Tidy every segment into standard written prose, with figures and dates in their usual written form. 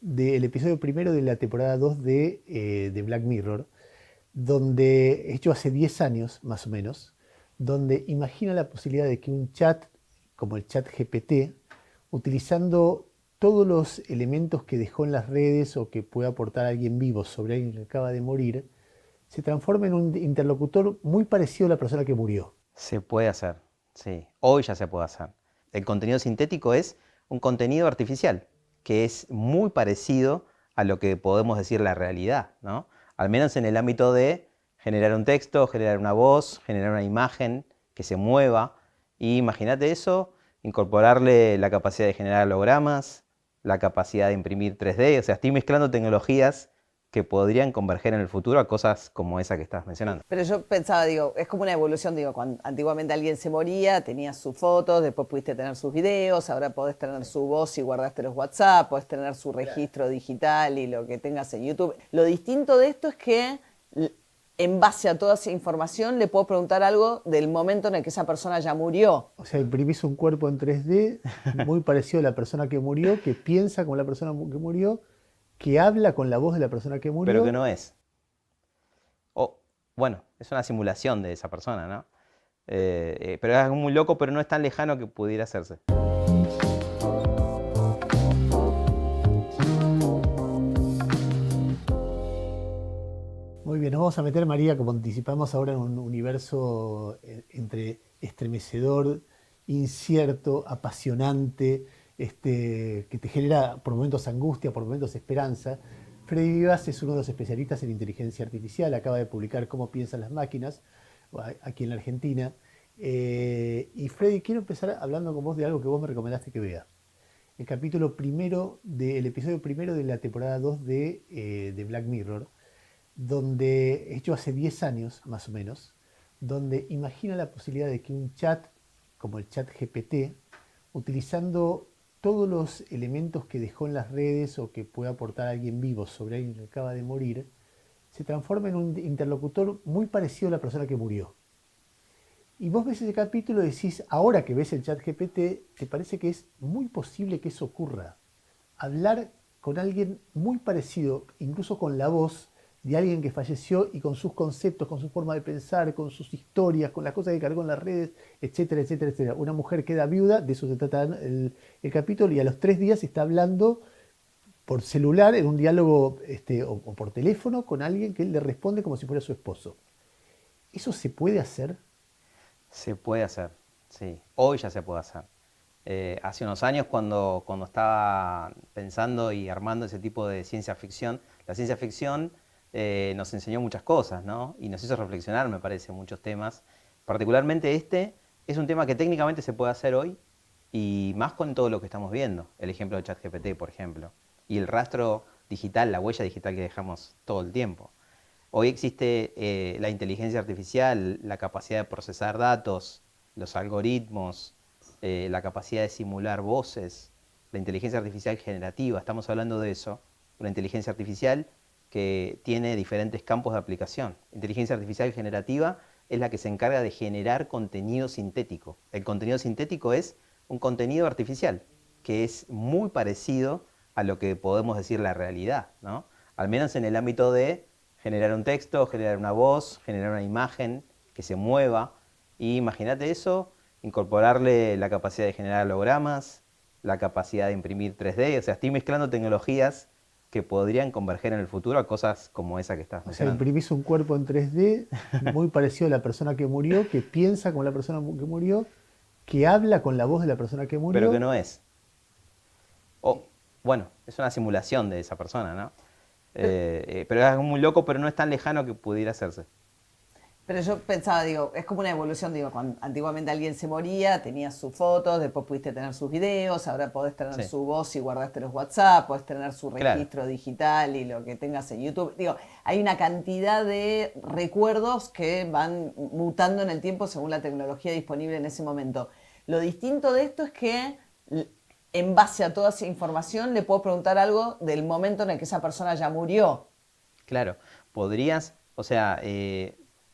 del episodio primero de la temporada 2 de Black Mirror, donde, hecho hace 10 años más o menos, donde imagina la posibilidad de que un chat, como el chat GPT, utilizando todos los elementos que dejó en las redes o que puede aportar alguien vivo sobre alguien que acaba de morir, se transforme en un interlocutor muy parecido a la persona que murió. Se puede hacer, sí. Hoy ya se puede hacer. El contenido sintético es un contenido artificial, que es muy parecido a lo que podemos decir la realidad, ¿no? Al menos en el ámbito de generar un texto, generar una voz, generar una imagen que se mueva. Y imagínate eso, incorporarle la capacidad de generar hologramas, la capacidad de imprimir 3D. O sea, estoy mezclando tecnologías que podrían converger en el futuro a cosas como esa que estás mencionando. Pero yo pensaba, digo, es como una evolución, digo, cuando antiguamente alguien se moría, tenías sus fotos, después pudiste tener sus videos, ahora podés tener su voz y guardaste los WhatsApp, podés tener su registro digital y lo que tengas en YouTube. Lo distinto de esto es que en base a toda esa información le puedo preguntar algo del momento en el que esa persona ya murió. O sea, imprimís un cuerpo en 3D muy parecido a la persona que murió, que piensa como la persona que murió, que habla con la voz de la persona que Pero que murió. no es. O, bueno, es una simulación de esa persona, ¿no? Pero es muy loco, pero no es tan lejano que pudiera hacerse. Muy bien, nos vamos a meter, María, como anticipamos ahora, en un universo entre estremecedor, incierto, apasionante, que te genera por momentos angustia, por momentos esperanza. Freddy Vivas es uno de los especialistas en inteligencia artificial, acaba de publicar Cómo piensan las máquinas, aquí en la Argentina. Y Freddy, quiero empezar hablando con vos de algo que vos me recomendaste que vea. El capítulo primero, el episodio primero de la temporada 2 de Black Mirror, donde, hecho hace 10 años más o menos, donde imagina la posibilidad de que un chat, como el chat GPT, utilizando todos los elementos que dejó en las redes o que puede aportar alguien vivo sobre alguien que acaba de morir, se transforme en un interlocutor muy parecido a la persona que murió. Y vos ves ese capítulo y decís, ahora que ves el chat GPT, te parece que es muy posible que eso ocurra. Hablar con alguien muy parecido, incluso con la voz de alguien que falleció y con sus conceptos, con su forma de pensar, con sus historias, con las cosas que cargó en las redes, etcétera, etcétera, etcétera. Una mujer queda viuda, de eso se trata el capítulo, y a los 3 días está hablando por celular, en un diálogo o por teléfono, con alguien que él le responde como si fuera su esposo. ¿Eso se puede hacer? Se puede hacer, sí. Hoy ya se puede hacer. Hace unos años cuando estaba pensando y armando ese tipo de ciencia ficción, la ciencia ficción nos enseñó muchas cosas, ¿no? Y nos hizo reflexionar, me parece, muchos temas. Particularmente este es un tema que técnicamente se puede hacer hoy y más con todo lo que estamos viendo. El ejemplo de ChatGPT, por ejemplo. Y el rastro digital, la huella digital que dejamos todo el tiempo. Hoy existe la inteligencia artificial, la capacidad de procesar datos, los algoritmos, la capacidad de simular voces, la inteligencia artificial generativa, estamos hablando de eso, una inteligencia artificial que tiene diferentes campos de aplicación. Inteligencia artificial generativa es la que se encarga de generar contenido sintético. El contenido sintético es un contenido artificial que es muy parecido a lo que podemos decir la realidad, ¿no? Al menos en el ámbito de generar un texto, generar una voz, generar una imagen que se mueva. Y imagínate eso, incorporarle la capacidad de generar hologramas, la capacidad de imprimir 3D. O sea, estoy mezclando tecnologías que podrían converger en el futuro a cosas como esa que estás O sea, mencionando. imprimís un cuerpo en 3D muy parecido a la persona que murió, que piensa como la persona que murió, que habla con la voz de la persona que Pero que murió. no es. O, bueno, es una simulación de esa persona, ¿no? Pero es muy loco, pero no es tan lejano que pudiera hacerse. Pero yo pensaba, digo, es como una evolución, digo, cuando antiguamente alguien se moría, tenías sus fotos, después pudiste tener sus videos, ahora podés tener Sí, su voz y guardaste los WhatsApp, podés tener su claro. registro digital y lo que tengas en YouTube. Digo, hay una cantidad de recuerdos que van mutando en el tiempo según la tecnología disponible en ese momento. Lo distinto de esto es que en base a toda esa información le puedo preguntar algo del momento en el que esa persona ya murió. Claro, podrías, o sea,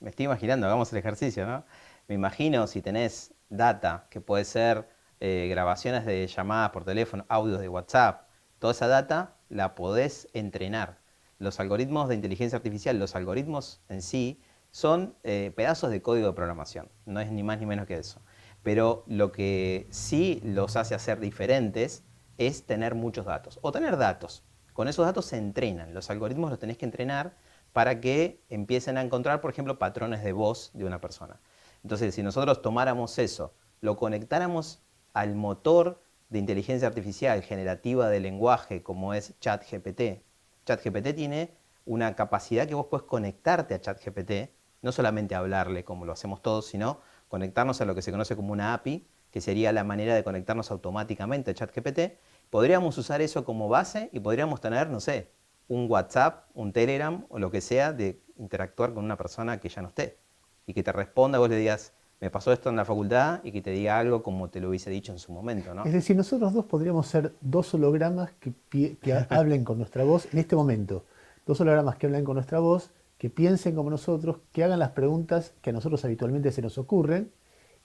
me estoy imaginando, hagamos el ejercicio, ¿no? Me imagino si tenés data, que puede ser grabaciones de llamadas por teléfono, audios de WhatsApp, toda esa data, la podés entrenar. Los algoritmos de inteligencia artificial, los algoritmos en sí, son pedazos de código de programación. No es ni más ni menos que eso. Pero lo que sí los hace hacer diferentes es tener muchos datos. O tener datos. Con esos datos se entrenan. Los algoritmos los tenés que entrenar para que empiecen a encontrar, por ejemplo, patrones de voz de una persona. Entonces, si nosotros tomáramos eso, lo conectáramos al motor de inteligencia artificial generativa de lenguaje como es ChatGPT. ChatGPT tiene una capacidad que vos podés conectarte a ChatGPT, no solamente hablarle como lo hacemos todos, sino conectarnos a lo que se conoce como una API, que sería la manera de conectarnos automáticamente a ChatGPT. Podríamos usar eso como base y podríamos tener, no sé, un WhatsApp, un Telegram o lo que sea de interactuar con una persona que ya no esté y que te responda, vos le digas, me pasó esto en la facultad, y que te diga algo como te lo hubiese dicho en su momento, ¿no? Es decir, nosotros dos podríamos ser dos hologramas que hablen con nuestra voz en este momento. Dos hologramas que hablen con nuestra voz, que piensen como nosotros, que hagan las preguntas que a nosotros habitualmente se nos ocurren.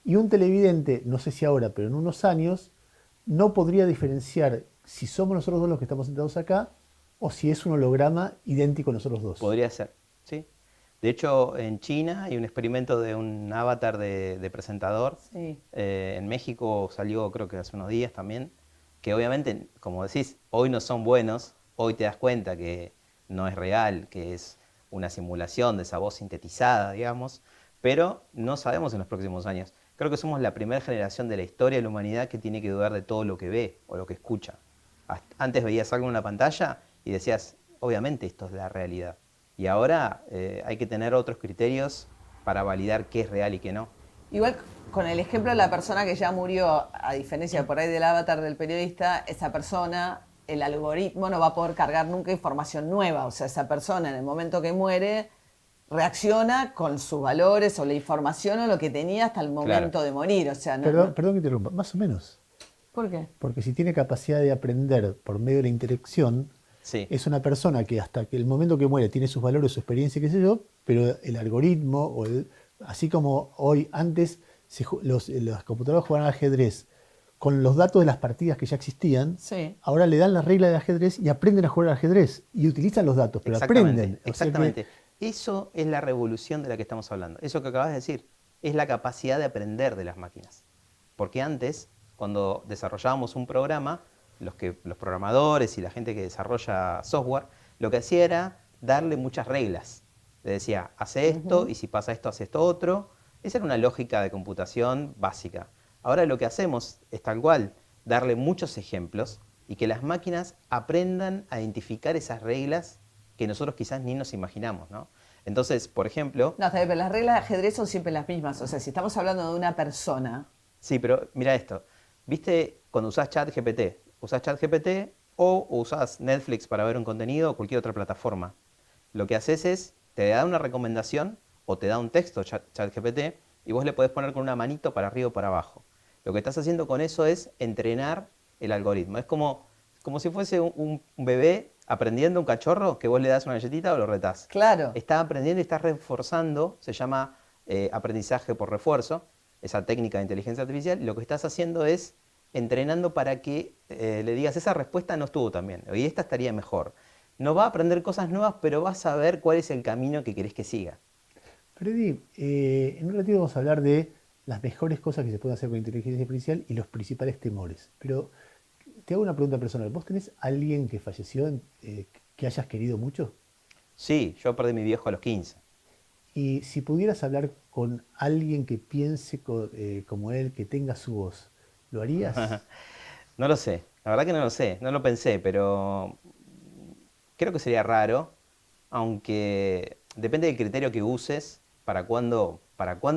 Y un televidente, no sé si ahora, pero en unos años, no podría diferenciar si somos nosotros dos los que estamos sentados acá o si es un holograma idéntico a nosotros dos. Podría ser, ¿sí? De hecho, en China hay un experimento de un avatar de presentador. Sí. En México salió, creo que hace unos días también, que obviamente, como decís, hoy no son buenos, hoy te das cuenta que no es real, que es una simulación de esa voz sintetizada, digamos, pero no sabemos en los próximos años. Creo que somos la primera generación de la historia de la humanidad que tiene que dudar de todo lo que ve o lo que escucha. Antes veías algo en una pantalla y decías, obviamente esto es la realidad. Y ahora hay que tener otros criterios para validar qué es real y qué no. Igual con el ejemplo de la persona que ya murió, a diferencia por ahí del avatar del periodista, esa persona, el algoritmo no va a poder cargar nunca información nueva. O sea, esa persona en el momento que muere reacciona con sus valores o la información o lo que tenía hasta el momento de morir. O sea, Perdón que interrumpa, más o menos. ¿Por qué? Porque si tiene capacidad de aprender por medio de la interacción, Sí. es una persona que hasta que el momento que muere tiene sus valores, su experiencia, qué sé yo, pero el algoritmo, así como hoy, antes las computadoras jugaban al ajedrez con los datos de las partidas que ya existían, Sí. ahora le dan las reglas de ajedrez y aprenden a jugar al ajedrez y utilizan los datos, pero aprenden. O sea Exactamente. Eso es la revolución de la que estamos hablando. Eso que acabas de decir es la capacidad de aprender de las máquinas. Porque antes, cuando desarrollábamos un programa, los programadores y la gente que desarrolla software, lo que hacía era darle muchas reglas. Le decía, hace esto y si pasa esto, hace esto otro. Esa era una lógica de computación básica. Ahora lo que hacemos es tal cual, darle muchos ejemplos y que las máquinas aprendan a identificar esas reglas que nosotros quizás ni nos imaginamos, ¿no? Entonces, por ejemplo... No, está bien, pero las reglas de ajedrez son siempre las mismas. O sea, si estamos hablando de una persona... Sí, pero mira esto. ¿Viste cuando usás ChatGPT? Usás ChatGPT o usás Netflix para ver un contenido o cualquier otra plataforma. Lo que haces es, te da una recomendación o te da un texto ChatGPT y vos le podés poner con una manito para arriba o para abajo. Lo que estás haciendo con eso es entrenar el algoritmo. Es como si fuese un bebé aprendiendo, un cachorro, que vos le das una galletita o lo retás. Claro. Está aprendiendo y está reforzando, se llama aprendizaje por refuerzo, esa técnica de inteligencia artificial, y lo que estás haciendo es entrenando para que le digas, esa respuesta no estuvo tan bien, y esta estaría mejor. No va a aprender cosas nuevas, pero va a saber cuál es el camino que querés que siga. Freddy, en un ratito vamos a hablar de las mejores cosas que se pueden hacer con inteligencia artificial y los principales temores. Pero te hago una pregunta personal. ¿Vos tenés alguien que falleció que hayas querido mucho? Sí, yo perdí a mi viejo a los 15. Y si pudieras hablar con alguien que piense como él, que tenga su voz, ¿lo harías? No lo sé, la verdad que no lo sé, no lo pensé, pero creo que sería raro, aunque depende del criterio que uses para cuándo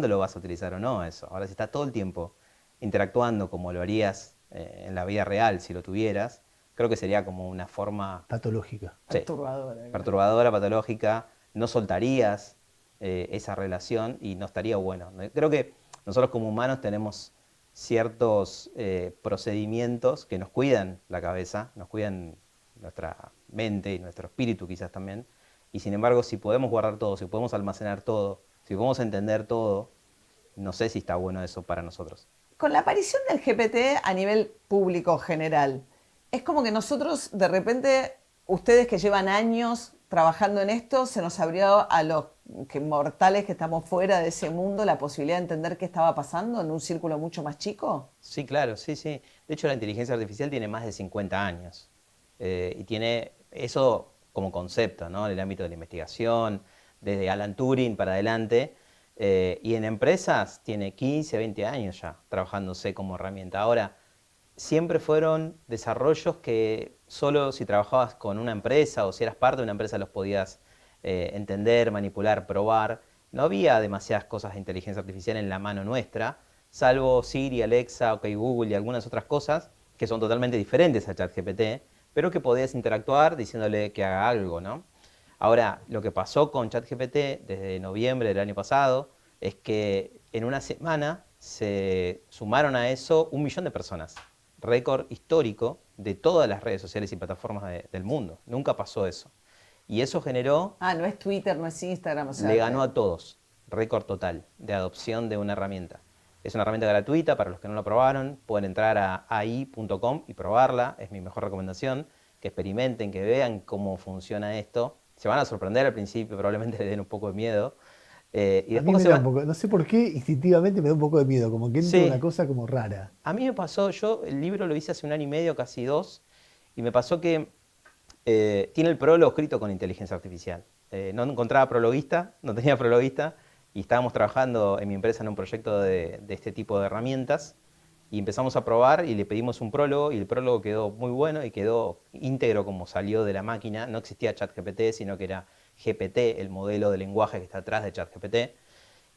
lo vas a utilizar o no eso. Ahora, si estás todo el tiempo interactuando como lo harías en la vida real, si lo tuvieras, creo que sería como una forma Patológica. sí, Perturbadora. perturbadora, patológica, no soltarías esa relación y no estaría bueno. Creo que nosotros como humanos tenemos ciertos procedimientos que nos cuidan la cabeza, nos cuidan nuestra mente y nuestro espíritu quizás también, y sin embargo si podemos guardar todo, si podemos almacenar todo, si podemos entender todo, no sé si está bueno eso para nosotros. Con la aparición del GPT a nivel público general, es como que nosotros de repente ustedes que llevan años trabajando en esto, se nos abrió a los mortales que estamos fuera de ese mundo la posibilidad de entender qué estaba pasando en un círculo mucho más chico. Sí, claro, sí, sí. De hecho, la inteligencia artificial tiene más de 50 años y tiene eso como concepto, ¿no? En el ámbito de la investigación, desde Alan Turing para adelante, y en empresas tiene 15, 20 años ya trabajándose como herramienta. Ahora, siempre fueron desarrollos que solo si trabajabas con una empresa o si eras parte de una empresa los podías entender, manipular, probar. No había demasiadas cosas de inteligencia artificial en la mano nuestra, salvo Siri, Alexa, OK Google y algunas otras cosas que son totalmente diferentes a ChatGPT, pero que podías interactuar diciéndole que haga algo, ¿no? Ahora, lo que pasó con ChatGPT desde noviembre del año pasado es que en una semana se sumaron a eso 1 millón de personas. Récord histórico de todas las redes sociales y plataformas del mundo. Nunca pasó eso. Y eso generó, Ah, no es Twitter, no es Instagram, o sea, le ganó a todos, récord total de adopción de una herramienta. Es una herramienta gratuita para los que no la probaron. Pueden entrar a ai.com y probarla. Es mi mejor recomendación. Que experimenten, que vean cómo funciona esto. Se van a sorprender al principio, probablemente les den un poco de miedo. Y A mí después me se da un van... poco, no sé por qué, instintivamente me da un poco de miedo, como que entra una Sí, cosa como rara. a mí me pasó, yo el libro lo hice hace 1 año y medio, casi 2, y me pasó que tiene el prólogo escrito con inteligencia artificial. No encontraba prologuista, no tenía prologuista, y estábamos trabajando en mi empresa en un proyecto de este tipo de herramientas, y empezamos a probar y le pedimos un prólogo, y el prólogo quedó muy bueno y quedó íntegro como salió de la máquina. No existía ChatGPT, sino que era GPT, el modelo de lenguaje que está atrás de ChatGPT.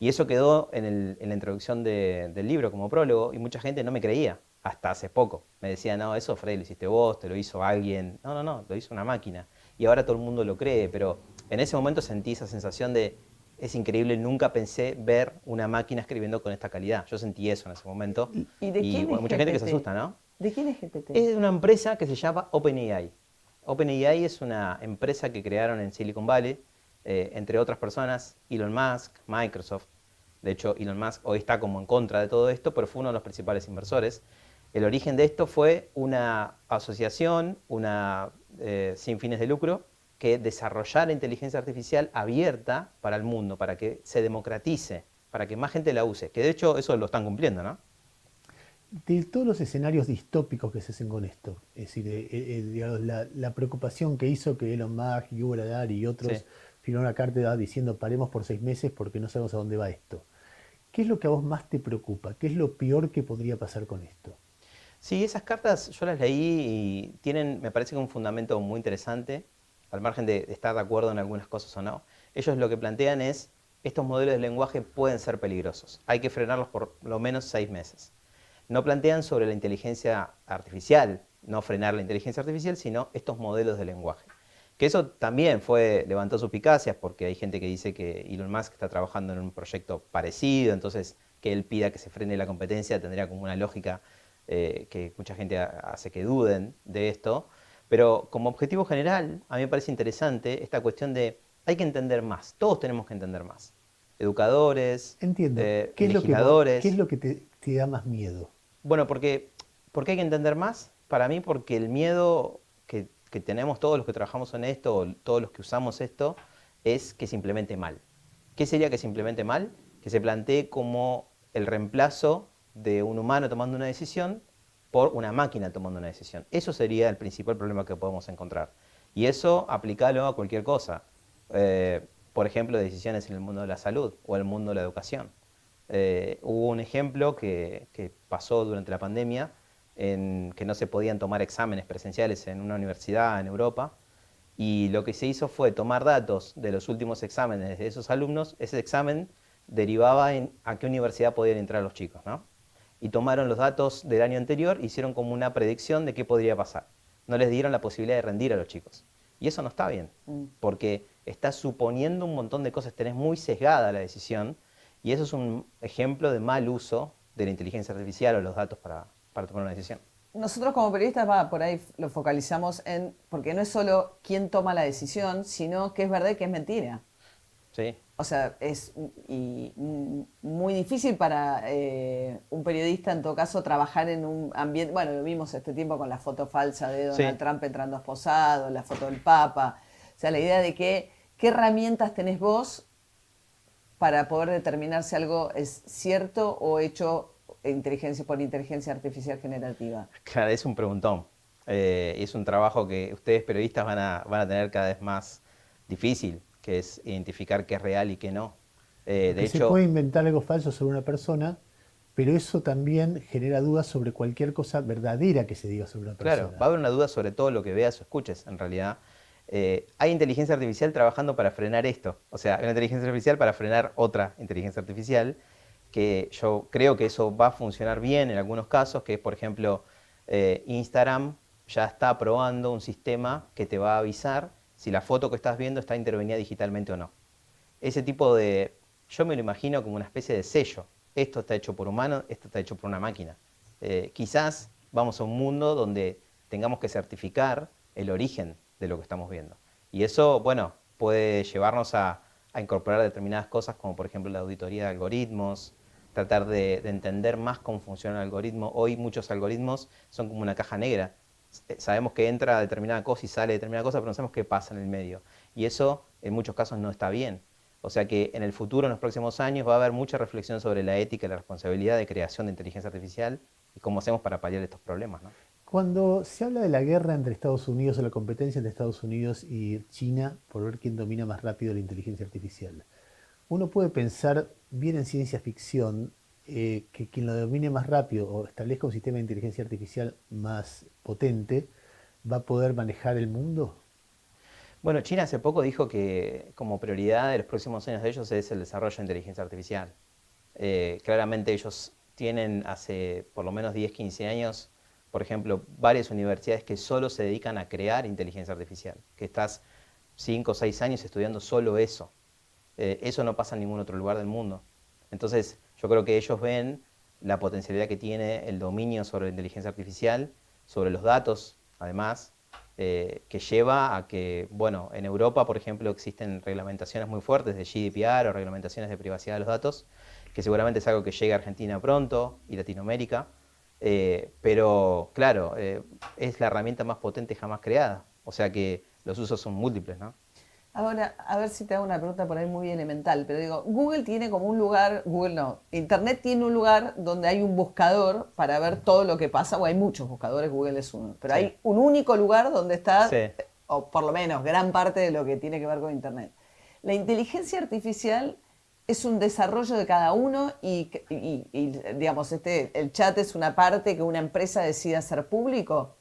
Y eso quedó en la introducción del libro como prólogo y mucha gente no me creía, hasta hace poco. Me decía, no, eso Freddy lo hiciste vos, te lo hizo alguien. No, no, no, lo hizo una máquina. Y ahora todo el mundo lo cree, pero en ese momento sentí esa sensación de, es increíble, nunca pensé ver una máquina escribiendo con esta calidad. Yo sentí eso en ese momento. ¿Y de Y quién es bueno, mucha gente que se GPT? asusta, ¿no? ¿De quién es GPT? Es de una empresa que se llama OpenAI. OpenAI es una empresa que crearon en Silicon Valley, entre otras personas, Elon Musk, Microsoft. De hecho, Elon Musk hoy está como en contra de todo esto, pero fue uno de los principales inversores. El origen de esto fue una asociación, sin fines de lucro, que desarrollara inteligencia artificial abierta para el mundo, para que se democratice, para que más gente la use. Que de hecho eso lo están cumpliendo, ¿no? De todos los escenarios distópicos que se hacen con esto, es decir, digamos, la preocupación que hizo que Elon Musk, Yuval Harari y Sí. otros firmaron una carta diciendo paremos por 6 meses porque no sabemos a dónde va esto. ¿Qué es lo que a vos más te preocupa? ¿Qué es lo peor que podría pasar con esto? Sí, esas cartas yo las leí y tienen, me parece que un fundamento muy interesante, al margen de estar de acuerdo en algunas cosas o no. Ellos lo que plantean es, estos modelos de lenguaje pueden ser peligrosos, hay que frenarlos por lo menos 6 meses. No plantean sobre la inteligencia artificial, no frenar la inteligencia artificial, sino estos modelos de lenguaje. Que eso también levantó suspicacias porque hay gente que dice que Elon Musk está trabajando en un proyecto parecido, entonces que él pida que se frene la competencia tendría como una lógica que mucha gente hace que duden de esto. Pero como objetivo general, a mí me parece interesante esta cuestión de hay que entender más, todos tenemos que entender más. Educadores, Entiendo. ¿Qué es legisladores. lo que te da más miedo? Bueno, ¿por qué hay que entender más? Para mí porque el miedo que tenemos todos los que trabajamos en esto, o todos los que usamos esto, es que se implemente mal. ¿Qué sería que se implemente mal? Que se plantee como el reemplazo de un humano tomando una decisión por una máquina tomando una decisión. Eso sería el principal problema que podemos encontrar. Y eso aplícalo a cualquier cosa. Por ejemplo, decisiones en el mundo de la salud o en el mundo de la educación. Hubo un ejemplo que pasó durante la pandemia en que no se podían tomar exámenes presenciales en una universidad en Europa y lo que se hizo fue tomar datos de los últimos exámenes de esos alumnos. Ese examen derivaba en a qué universidad podían entrar los chicos, ¿no? Y tomaron los datos del año anterior, hicieron como una predicción de qué podría pasar. No les dieron la posibilidad de rendir a los chicos. Y eso no está bien, porque estás suponiendo un montón de cosas, tenés muy sesgada la decisión, y eso es un ejemplo de mal uso de la inteligencia artificial o los datos para tomar una decisión. Nosotros como periodistas, por ahí lo focalizamos en, porque no es solo quién toma la decisión, sino que es verdad y que es mentira. ¿Sí? o sea, muy difícil para un periodista, en todo caso, trabajar en un ambiente. Bueno, lo vimos este tiempo con la foto falsa de Donald Sí. Trump entrando esposado, la foto del Papa. O sea, la idea de qué herramientas tenés vos para poder determinar si algo es cierto o hecho por inteligencia artificial generativa. Claro, es un preguntón. Es un trabajo que ustedes periodistas van a tener cada vez más difícil, que es identificar qué es real y qué no. De Porque se puede hecho, inventar algo falso sobre una persona, pero eso también genera dudas sobre cualquier cosa verdadera que se diga sobre una claro, va persona. a haber una duda sobre todo lo que veas o escuches, en realidad. Hay inteligencia artificial trabajando para frenar esto. O sea, hay una inteligencia artificial para frenar otra inteligencia artificial, que yo creo que eso va a funcionar bien en algunos casos, que es, por ejemplo, Instagram ya está probando un sistema que te va a avisar si la foto que estás viendo está intervenida digitalmente o no. Ese tipo de, yo me lo imagino como una especie de sello. Esto está hecho por humano, esto está hecho por una máquina. Quizás vamos a un mundo donde tengamos que certificar el origen de lo que estamos viendo. Y eso, bueno, puede llevarnos a incorporar determinadas cosas, como por ejemplo la auditoría de algoritmos, tratar de entender más cómo funciona el algoritmo. Hoy muchos algoritmos son como una caja negra. Sabemos que entra determinada cosa y sale determinada cosa, pero no sabemos qué pasa en el medio. Y eso en muchos casos no está bien. O sea que en el futuro, en los próximos años, va a haber mucha reflexión sobre la ética y la responsabilidad de creación de inteligencia artificial y cómo hacemos para paliar estos problemas, ¿no? Cuando se habla de la guerra entre Estados Unidos o la competencia entre Estados Unidos y China por ver quién domina más rápido la inteligencia artificial, uno puede pensar bien en ciencia ficción que quien lo domine más rápido o establezca un sistema de inteligencia artificial más potente va a poder manejar el mundo. Bueno, China hace poco dijo que como prioridad de los próximos años de ellos es el desarrollo de inteligencia artificial. Claramente ellos tienen hace por lo menos 10, 15 años, por ejemplo, varias universidades que solo se dedican a crear inteligencia artificial, que estás 5 o 6 años estudiando solo eso. Eso no pasa en ningún otro lugar del mundo. Entonces, yo creo que ellos ven la potencialidad que tiene el dominio sobre la inteligencia artificial, sobre los datos, además, que lleva a que, bueno, en Europa, por ejemplo, existen reglamentaciones muy fuertes de GDPR o reglamentaciones de privacidad de los datos, que seguramente es algo que llegue a Argentina pronto y Latinoamérica, pero claro, es la herramienta más potente jamás creada, o sea que los usos son múltiples, ¿no? Ahora, a ver si te hago una pregunta por ahí muy elemental, pero digo, Google tiene como un lugar, Google no, Internet tiene un lugar donde hay un buscador para ver todo lo que pasa, o hay muchos buscadores, Google es uno, pero Sí, hay un único lugar donde está, sí. o por lo menos gran parte de lo que tiene que ver con Internet. La inteligencia artificial es un desarrollo de cada uno digamos, el chat es una parte que una empresa decide hacer público.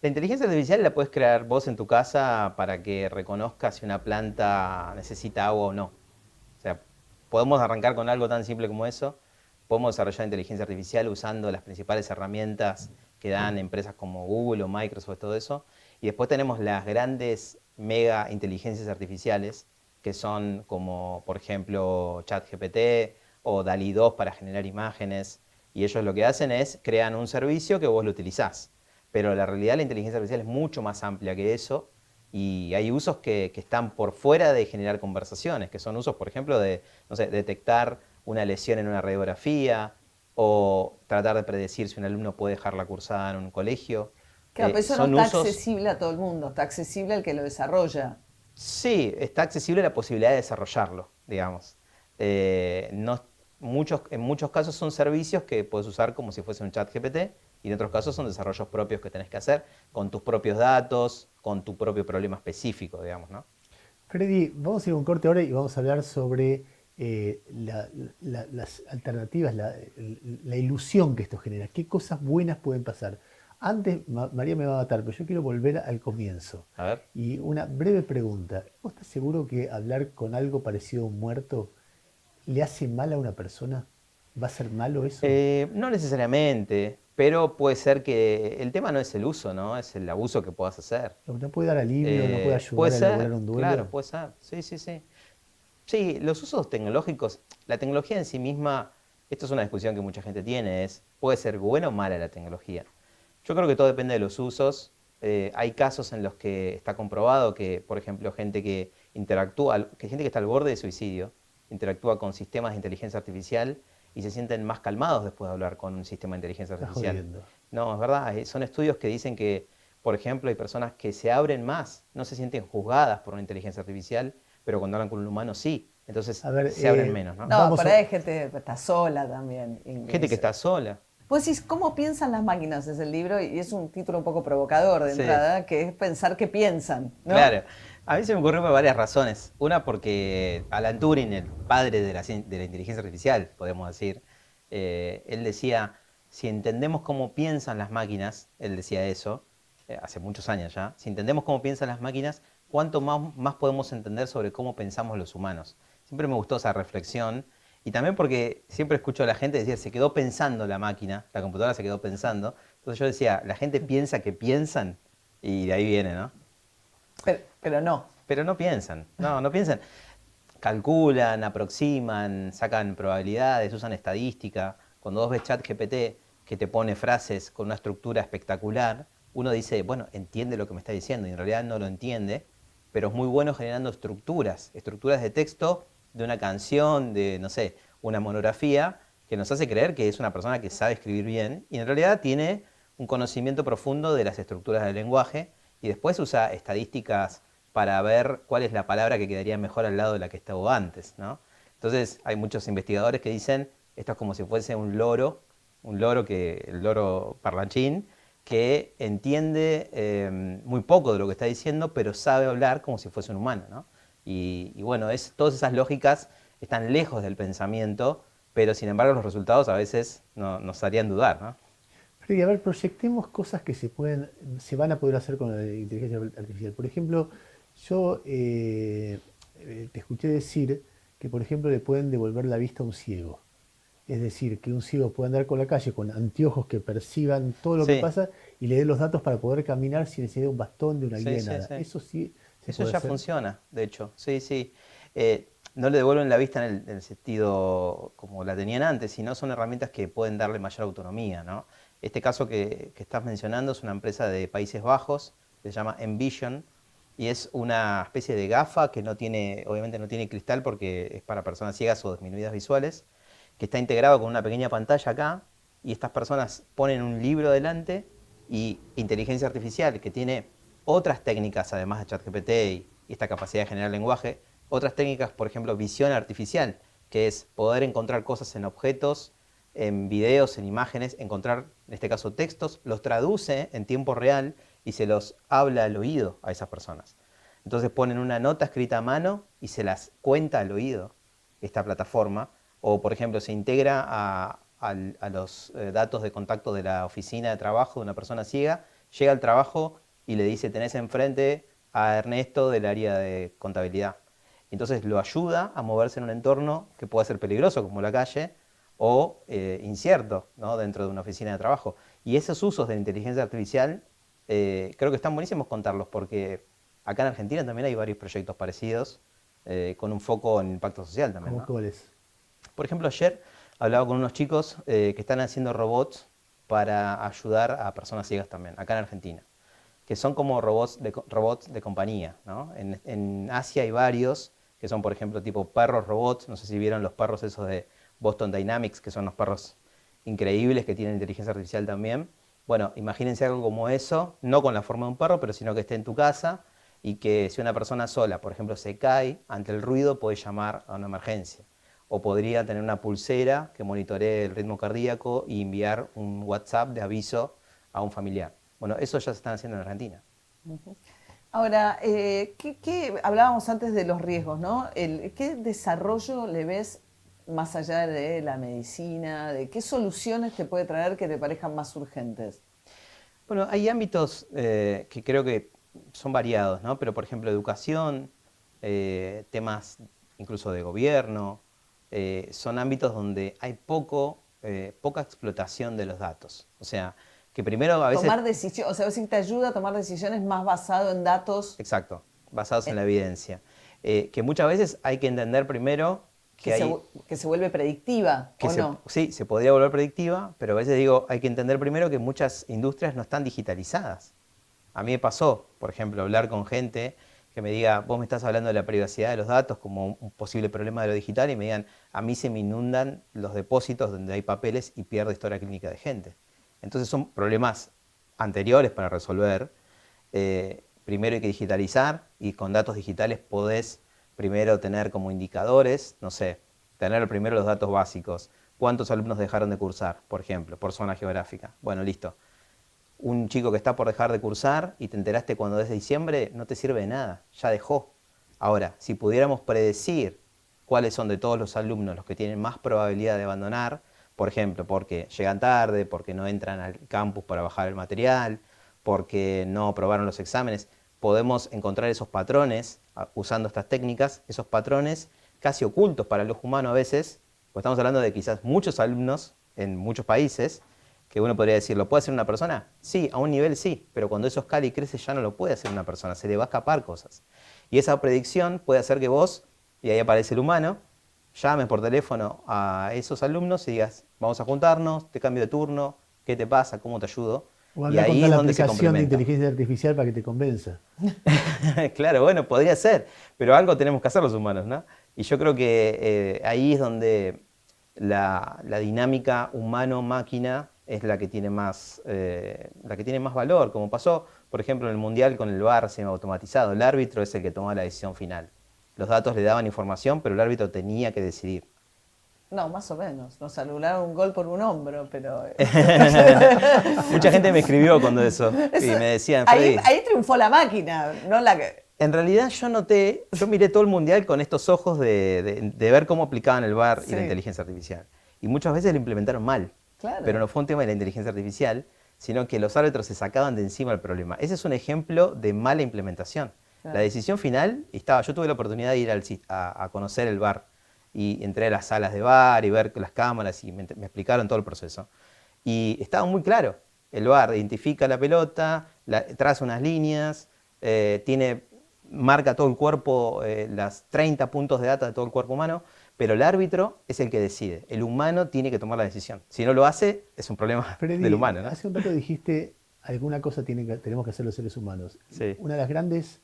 La inteligencia artificial la puedes crear vos en tu casa para que reconozca si una planta necesita agua o no. O sea, podemos arrancar con algo tan simple como eso. Podemos desarrollar inteligencia artificial usando las principales herramientas que dan empresas como Google o Microsoft, todo eso. Y después tenemos las grandes mega inteligencias artificiales, que son como, por ejemplo, ChatGPT o DALL-E 2 para generar imágenes. Y ellos lo que hacen es crean un servicio que vos lo utilizás. Pero la realidad de la inteligencia artificial es mucho más amplia que eso y hay usos que están por fuera de generar conversaciones, que son usos, por ejemplo, de, no sé, detectar una lesión en una radiografía o tratar de predecir si un alumno puede dejarla cursada en un colegio. Claro, pero eso no Son está usos, accesible a todo el mundo, está accesible al que lo desarrolla. sí, está accesible la posibilidad de desarrollarlo, digamos. No, en muchos casos son servicios que puedes usar como si fuese un chat GPT y en otros casos son desarrollos propios que tenés que hacer con tus propios datos, con tu propio problema específico, digamos, ¿no? Freddy, vamos a ir a un corte ahora y vamos a hablar sobre las alternativas, la ilusión que esto genera. ¿Qué cosas buenas pueden pasar? Antes, María me va a matar, pero yo quiero volver al comienzo. A ver. Y una breve pregunta. ¿Vos estás seguro que hablar con algo parecido a un muerto le hace mal a una persona? ¿Va a ser malo eso? No necesariamente, pero puede ser que el tema no es el uso, ¿no? Es el abuso que puedas hacer. ¿No puede dar alivio? ¿No puede Puede ayudar a elaborar ser, un claro, duelo? puede ser. Sí, sí, sí. Sí, los usos tecnológicos, la tecnología en sí misma, esto es una discusión que mucha gente tiene, es, ¿puede ser buena o mala la tecnología? Yo creo que todo depende de los usos. Hay casos en los que está comprobado que, por ejemplo, gente que interactúa, que gente que está al borde de suicidio, interactúa con sistemas de inteligencia artificial y se sienten más calmados después de hablar con un sistema de inteligencia Estás artificial. jodiendo. No, es verdad. Son estudios que dicen que, por ejemplo, hay personas que se abren más, no se sienten juzgadas por una inteligencia artificial, pero cuando hablan con un humano sí. Entonces A ver, se abren menos, ¿no? No, Vamos por a- ahí hay gente que está sola también. Gente que está sola. Vos decís, ¿cómo piensan las máquinas? Es el libro y es un título un poco provocador de Sí. entrada, que es pensar qué piensan, ¿no? Claro. A mí se me ocurrió por varias razones. Una porque Alan Turing, el padre de la inteligencia artificial, podemos decir, él decía, si entendemos cómo piensan las máquinas, él decía eso, hace muchos años ya, si entendemos cómo piensan las máquinas, ¿cuánto más podemos entender sobre cómo pensamos los humanos? Siempre me gustó esa reflexión. Y también porque siempre escucho a la gente decir, se quedó pensando la máquina, la computadora se quedó pensando. Entonces yo decía, la gente piensa que piensan, y de ahí viene, ¿no? Pero no. Pero no piensan, no piensan. Calculan, aproximan, sacan probabilidades, usan estadística. Cuando vos ves ChatGPT que te pone frases con una estructura espectacular, uno dice, bueno, entiende lo que me está diciendo, y en realidad no lo entiende, pero es muy bueno generando estructuras de texto de una canción, de, no sé, una monografía, que nos hace creer que es una persona que sabe escribir bien, y en realidad tiene un conocimiento profundo de las estructuras del lenguaje, y después usa estadísticas para ver cuál es la palabra que quedaría mejor al lado de la que estaba antes, ¿no? Entonces hay muchos investigadores que dicen, esto es como si fuese un loro el loro parlanchín, que entiende muy poco de lo que está diciendo, pero sabe hablar como si fuese un humano, ¿no? Y bueno, todas esas lógicas están lejos del pensamiento, pero sin embargo los resultados a veces nos harían dudar, ¿no? Freddy, a ver, proyectemos cosas que se van a poder hacer con la inteligencia artificial. Por ejemplo, yo te escuché decir que, por ejemplo, le pueden devolver la vista a un ciego. Es decir, que un ciego pueda andar con la calle con anteojos que perciban todo lo que Sí, pasa y le dé los datos para poder caminar sin necesidad de un bastón, de una guía, sí, de sí, nada. sí. Eso sí se Eso puede ya hacer. funciona, de hecho, sí, sí. No le devuelven la vista en el sentido como la tenían antes, sino son herramientas que pueden darle mayor autonomía, ¿no? Este caso que estás mencionando es una empresa de Países Bajos, se llama Envision, y es una especie de gafa que no tiene, obviamente no tiene cristal porque es para personas ciegas o disminuidas visuales, que está integrado con una pequeña pantalla acá, y estas personas ponen un libro delante y inteligencia artificial que tiene otras técnicas, además de ChatGPT y esta capacidad de generar lenguaje, otras técnicas, por ejemplo, visión artificial, que es poder encontrar cosas en objetos, en videos, en imágenes, encontrar, en este caso, textos, los traduce en tiempo real y se los habla al oído a esas personas. Entonces ponen una nota escrita a mano y se las cuenta al oído esta plataforma, o por ejemplo se integra a los datos de contacto de la oficina de trabajo de una persona ciega, llega al trabajo y le dice, tenés enfrente a Ernesto del área de contabilidad. Entonces lo ayuda a moverse en un entorno que pueda ser peligroso, como la calle, o incierto, ¿no? Dentro de una oficina de trabajo. Y esos usos de la inteligencia artificial creo que están buenísimos contarlos, porque acá en Argentina también hay varios proyectos parecidos, con un foco en impacto social también, ¿Cómo ¿no? cuál es? Por ejemplo, ayer hablaba con unos chicos que están haciendo robots para ayudar a personas ciegas también, acá en Argentina, que son como robots de compañía, ¿no? En Asia hay varios que son, por ejemplo, tipo perros robots. No sé si vieron los perros esos de Boston Dynamics, que son los perros increíbles que tienen inteligencia artificial también. Bueno, imagínense algo como eso, no con la forma de un perro, pero sino que esté en tu casa y que si una persona sola, por ejemplo, se cae ante el ruido, puede llamar a una emergencia. O podría tener una pulsera que monitoree el ritmo cardíaco y enviar un WhatsApp de aviso a un familiar. Bueno, eso ya se está haciendo en Argentina. Ahora, hablábamos antes de los riesgos, ¿no? ¿Qué desarrollo le ves más allá de la medicina? ¿De qué soluciones te puede traer que te parezcan más urgentes? Bueno, hay ámbitos que creo que son variados, ¿no? Pero por ejemplo, educación, temas incluso de gobierno, son ámbitos donde hay poca explotación de los datos. O sea, que primero a veces... Tomar decisiones, o sea, si te ayuda a tomar decisiones más basado en datos Exacto, basados en la evidencia. Que muchas veces hay que entender primero que hay... que se vuelve predictiva, ¿o no? Sí, se podría volver predictiva, pero a veces digo, hay que entender primero que muchas industrias no están digitalizadas. A mí me pasó, por ejemplo, hablar con gente que que me diga, vos me estás hablando de la privacidad de los datos como un posible problema de lo digital y me digan, a mí se me inundan los depósitos donde hay papeles y pierdo historia clínica de gente. Entonces son problemas anteriores para resolver. Primero hay que digitalizar y con datos digitales podés primero tener como indicadores, no sé, tener primero los datos básicos. ¿Cuántos alumnos dejaron de cursar, por ejemplo, por zona geográfica? Bueno, listo. Un chico que está por dejar de cursar y te enteraste cuando es de diciembre, no te sirve de nada, ya dejó. Ahora, si pudiéramos predecir cuáles son de todos los alumnos los que tienen más probabilidad de abandonar, por ejemplo, porque llegan tarde, porque no entran al campus para bajar el material, porque no aprobaron los exámenes, podemos encontrar esos patrones usando estas técnicas, esos patrones casi ocultos para el ojo humano a veces, pues estamos hablando de quizás muchos alumnos en muchos países, que uno podría decir, ¿lo puede hacer una persona? Sí, a un nivel sí, pero cuando eso escala y crece ya no lo puede hacer una persona, se le va a escapar cosas. Y esa predicción puede hacer que vos, y ahí aparece el humano, llames por teléfono a esos alumnos y digas, vamos a juntarnos, te cambio de turno, ¿qué te pasa? ¿Cómo te ayudo? O Y hablar con ahí tal es donde se aplicación de complementa. inteligencia artificial para que te convenza. Claro, bueno, podría ser, pero algo tenemos que hacer los humanos, ¿no? Y yo creo que ahí es donde la dinámica humano-máquina es la que tiene más valor, como pasó, por ejemplo, en el Mundial con el VAR semiautomatizado. El árbitro es el que tomaba la decisión final. Los datos le daban información, pero el árbitro tenía que decidir. No, más o menos. Nos anularon un gol por un hombro, pero... Mucha gente me escribió cuando eso y me decían, ahí, Freddy, ahí triunfó la máquina, no la que... en realidad yo miré todo el Mundial con estos ojos de ver cómo aplicaban el VAR y la Sí. inteligencia artificial. Y muchas veces lo implementaron mal. Claro. Pero no fue un tema de la inteligencia artificial, sino que los árbitros se sacaban de encima el problema. Ese es un ejemplo de mala implementación. Claro. La decisión final estaba, yo tuve la oportunidad de ir a conocer el VAR y entré a las salas de VAR y ver las cámaras y me explicaron todo el proceso. Y estaba muy claro. El VAR identifica la pelota, traza unas líneas, marca todo el cuerpo, las 30 puntos de data de todo el cuerpo humano, pero el árbitro es el que decide. El humano tiene que tomar la decisión. Si no lo hace, es un problema Freddy, del humano, ¿no? hace un rato dijiste, alguna cosa tenemos que hacer los seres humanos. Sí. Una de las grandes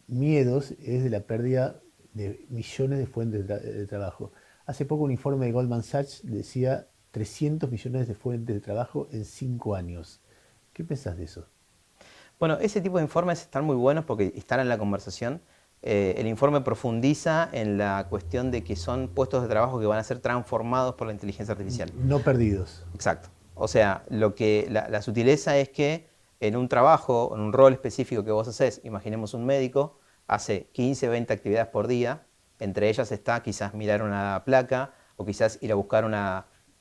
miedos es de la pérdida de millones de fuentes de trabajo. Hace poco un informe de Goldman Sachs decía 300 millones de fuentes de trabajo en 5 años. ¿Qué pensás de eso? Bueno, ese tipo de informes están muy buenos porque están en la conversación. El informe profundiza en la cuestión de que son puestos de trabajo que van a ser transformados por la inteligencia artificial. No perdidos. Exacto. O sea, la sutileza es que en un trabajo, en un rol específico que vos haces, imaginemos un médico, hace 15, 20 actividades por día, entre ellas está quizás mirar una placa o quizás ir a buscar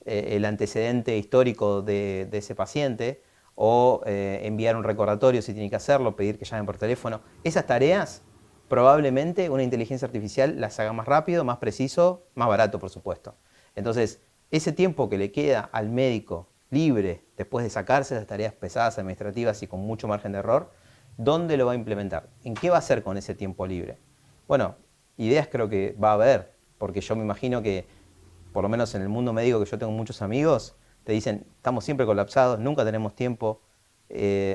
el antecedente histórico de ese paciente o enviar un recordatorio si tiene que hacerlo, pedir que llamen por teléfono. Esas tareas probablemente una inteligencia artificial las haga más rápido, más preciso, más barato, por supuesto. Entonces, ese tiempo que le queda al médico libre después de sacarse esas tareas pesadas, administrativas y con mucho margen de error, ¿dónde lo va a implementar? ¿En qué va a hacer con ese tiempo libre? Bueno, ideas creo que va a haber, porque yo me imagino que, por lo menos en el mundo médico, que yo tengo muchos amigos, te dicen, estamos siempre colapsados, nunca tenemos tiempo,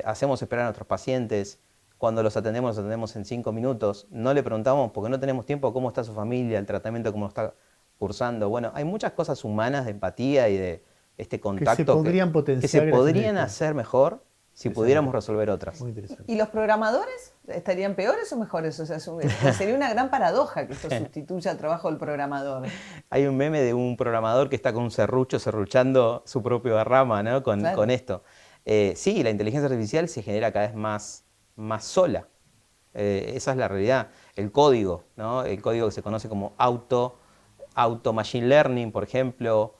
hacemos esperar a nuestros pacientes, cuando los atendemos en 5 minutos, no le preguntamos porque no tenemos tiempo cómo está su familia, el tratamiento, cómo lo está cursando. Bueno, hay muchas cosas humanas de empatía y de este contacto que se podrían que potenciar se gracias a podrían esto. hacer mejor si Interesante. pudiéramos resolver otras. Muy interesante. ¿Y los programadores estarían peores o mejores? O sea, sería una gran paradoja que esto sustituya al trabajo del programador. Hay un meme de un programador que está con un serrucho serruchando su propia rama, ¿no? Claro. Con esto. Sí, la inteligencia artificial se genera cada vez más sola. Esa es la realidad. El código, ¿no? El código que se conoce como auto machine learning, por ejemplo,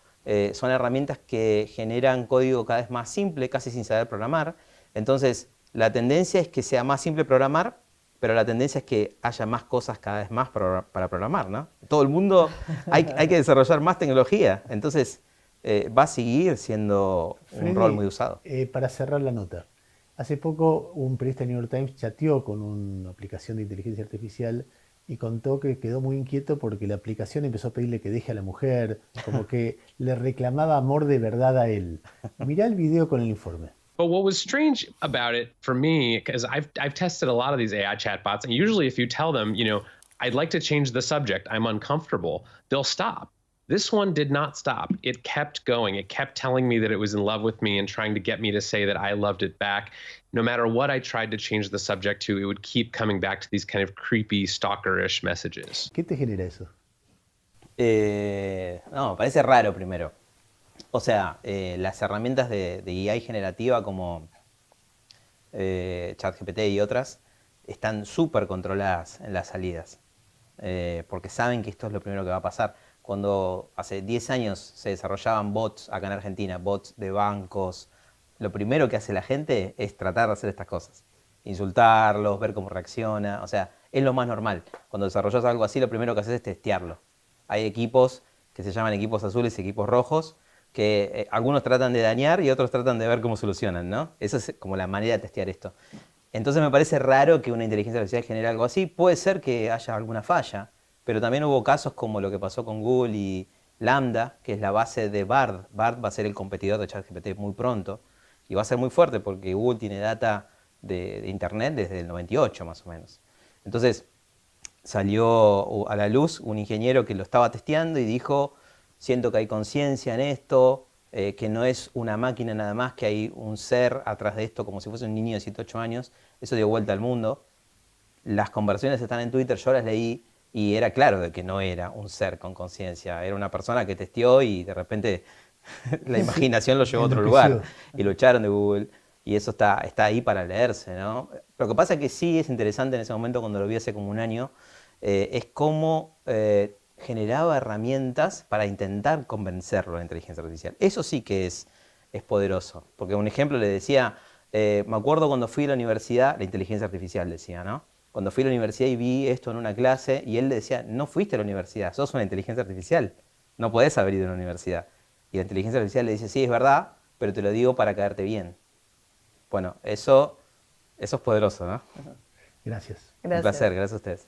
son herramientas que generan código cada vez más simple, casi sin saber programar. Entonces, la tendencia es que sea más simple programar, pero la tendencia es que haya más cosas cada vez más para programar, ¿no? Todo el mundo hay que desarrollar más tecnología. Entonces, va a seguir siendo un Freddy, rol muy usado. Para cerrar la nota, hace poco un periodista de New York Times chateó con una aplicación de inteligencia artificial y contó que quedó muy inquieto porque la aplicación empezó a pedirle que deje a la mujer, como que le reclamaba amor de verdad a él. Mirá el video con el informe. But what was strange about it for me, because I've tested a lot of these AI chatbots, and usually if you tell them, I'd like to change the subject, I'm uncomfortable, they'll stop. This one did not stop. It kept going. It kept telling me that it was in love with me and trying to get me to say that I loved it back. No matter what I tried to change the subject to, it would keep coming back to these kind of creepy, stalkerish messages. ¿Qué te genera eso? No, me parece raro primero. O sea, las herramientas de AI generativa como ChatGPT y otras están súper controladas en las salidas, porque saben que esto es lo primero que va a pasar. Cuando hace 10 años se desarrollaban bots acá en Argentina, bots de bancos, lo primero que hace la gente es tratar de hacer estas cosas. Insultarlos, ver cómo reacciona, o sea, es lo más normal. Cuando desarrollas algo así, lo primero que haces es testearlo. Hay equipos que se llaman equipos azules y equipos rojos, que algunos tratan de dañar y otros tratan de ver cómo solucionan, ¿no? Esa es como la manera de testear esto. Entonces me parece raro que una inteligencia artificial genere algo así. Puede ser que haya alguna falla, pero también hubo casos como lo que pasó con Google y Lambda, que es la base de Bard. Bard va a ser el competidor de ChatGPT muy pronto y va a ser muy fuerte porque Google tiene data de Internet desde el 98 más o menos. Entonces salió a la luz un ingeniero que lo estaba testeando y dijo: siento que hay conciencia en esto, que no es una máquina nada más, que hay un ser atrás de esto, como si fuese un niño de 7, 8 años. Eso dio vuelta al mundo. Las conversiones están en Twitter, yo las leí y era claro de que no era un ser con conciencia. Era una persona que testeó y de repente la imaginación lo llevó a otro lugar y lo echaron de Google. Y eso está ahí para leerse, ¿no? Lo que pasa es que sí es interesante en ese momento, cuando lo vi hace como un año, es cómo generaba herramientas para intentar convencerlo a la inteligencia artificial. Eso sí que es poderoso. Porque un ejemplo le decía, me acuerdo cuando fui a la universidad, la inteligencia artificial decía, ¿no? Cuando fui a la universidad y vi esto en una clase, y él le decía: no fuiste a la universidad, sos una inteligencia artificial, no podés haber ido a la universidad. Y la inteligencia artificial le dice: sí, es verdad, pero te lo digo para caerte bien. Bueno, eso es poderoso, ¿no? Gracias. Un placer, gracias a ustedes.